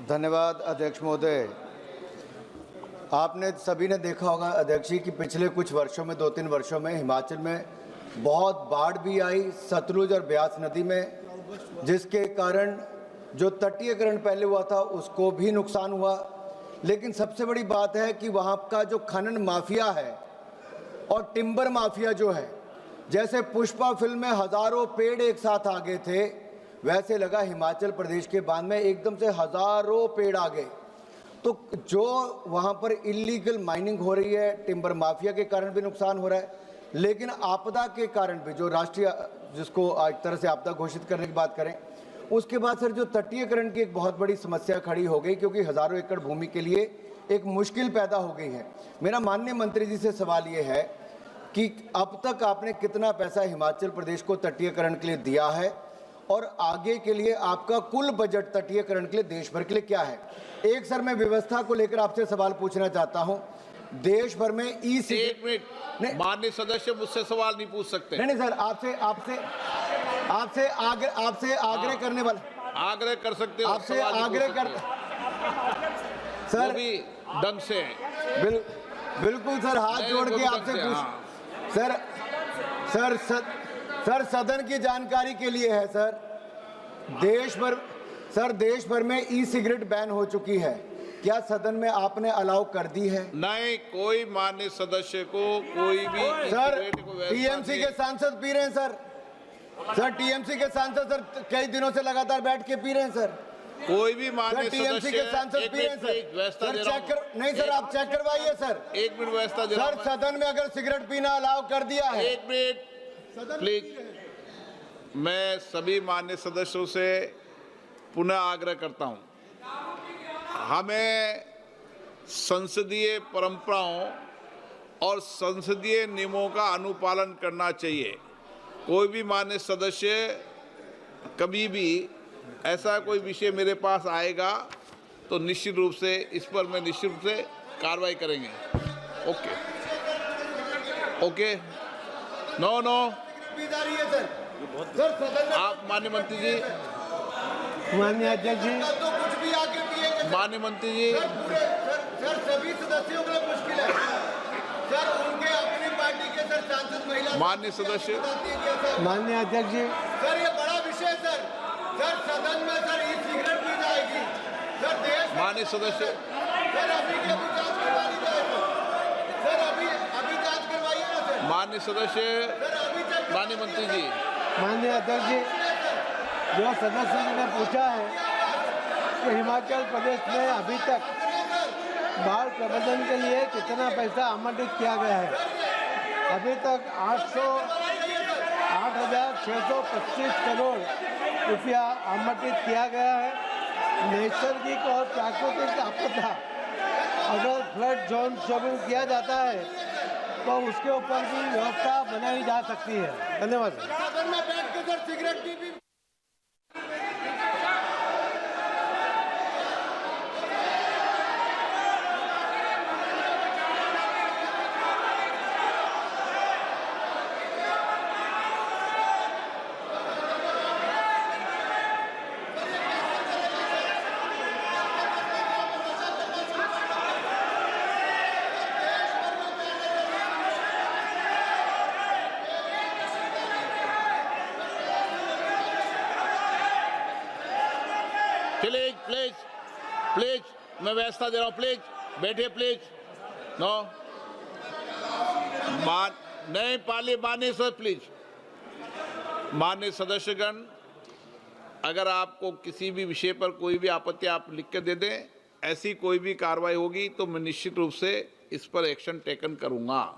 धन्यवाद अध्यक्ष महोदय। आपने सभी ने देखा होगा अध्यक्ष जी कि पिछले कुछ वर्षों में 2-3 वर्षों में हिमाचल में बहुत बाढ़ भी आई सतलुज और ब्यास नदी में, जिसके कारण जो तटीयकरण पहले हुआ था उसको भी नुकसान हुआ। लेकिन सबसे बड़ी बात है कि वहाँ का जो खनन माफिया है और टिम्बर माफिया जो है, जैसे पुष्पा फिल्म में हजारों पेड़ एक साथ आ गए थे, वैसे लगा हिमाचल प्रदेश के बांध में एकदम से हजारों पेड़ आ गए। तो जो वहाँ पर इलीगल माइनिंग हो रही है, टिम्बर माफिया के कारण भी नुकसान हो रहा है, लेकिन आपदा के कारण भी, जो राष्ट्रीय जिसको एक तरह से आपदा घोषित करने की बात करें, उसके बाद सर जो तटीयकरण की एक बहुत बड़ी समस्या खड़ी हो गई, क्योंकि हजारों एकड़ भूमि के लिए एक मुश्किल पैदा हो गई है। मेरा माननीय मंत्री जी से सवाल ये है कि अब तक आपने कितना पैसा हिमाचल प्रदेश को तटीयकरण के लिए दिया है और आगे के लिए आपका कुल बजट तटीयकरण के लिए देश भर के लिए क्या है? एक सर मैं व्यवस्था को लेकर आपसे सवाल पूछना चाहता हूं। देश भर में एक मिनट, माननीय सदस्य मुझसे सवाल नहीं पूछ सकते। नहीं सर, आपसे आग्रह करने वाला, आग्रह कर सकते हो, आपसे आग्रह कर सर भी ढंग से बिल्कुल सर, हाथ जोड़ के आपसे पूछ सर सदन की जानकारी के लिए है सर, देश भर में ई सिगरेट बैन हो चुकी है, क्या सदन में आपने अलाउ कर दी है? नहीं, कोई माननीय सदस्य को कोई भी सर टीएमसी के सांसद पी रहे हैं सर टीएमसी के सांसद सर कई दिनों से लगातार बैठ के पी रहे हैं सर, कोई भी माननीय टीएमसी के सांसद पी रहे हैं सर चेक कर, नहीं सर आप चेक करवाइए सर। एक मिनट व्यवस्था दे रहा हूं। सर सदन में अगर सिगरेट पीना अलाउ कर दिया है, एक मिनट प्लीज, मैं सभी माननीय सदस्यों से पुनः आग्रह करता हूं, हमें संसदीय परंपराओं और संसदीय नियमों का अनुपालन करना चाहिए। कोई भी माननीय सदस्य कभी भी ऐसा कोई विषय मेरे पास आएगा तो निश्चित रूप से इस पर मैं निश्चित रूप से कार्रवाई करेंगे। ओके नो आप माननीय मंत्री जी, माननीय अध्यक्ष जी, माननीय मंत्री जी, सर सभी सदस्यों के लिए मुश्किल है सर, उनके अपनी पार्टी के सर सांसद महिला माननीय सदस्य, माननीय अध्यक्ष जी, सर ये बड़ा विषय सर सदन में सर ई सिगरेट पी जाएगी सर, देश माननीय सदस्य, सर अभी के अभी जांच करवा ली जाए सर, अभी जांच करवाइए ना सर। माननीय सदस्य, माननीय मंत्री जी, माननीय अध्यक्ष जी, जो सदस्य जी ने पूछा है कि हिमाचल प्रदेश में अभी तक बाढ़ प्रबंधन के लिए कितना पैसा आवंटित किया गया है, अभी तक 8,625 करोड़ रुपया आवंटित किया गया है। नैसर्गिक और प्राकृतिक आपदा अगर फ्लड जोन शेड्यूल किया जाता है तो उसके ऊपर भी व्यवस्था बनाई जा सकती है। धन्यवाद। प्लीज मैं व्यवस्था दे रहा हूं, प्लीज बैठिए, प्लीज नो नहीं पाली माननीय सर, प्लीज माननीय सदस्यगण, अगर आपको किसी भी विषय पर कोई भी आपत्ति आप लिख के दे दें, ऐसी कोई भी कार्रवाई होगी तो मैं निश्चित रूप से इस पर एक्शन टेकन करूंगा।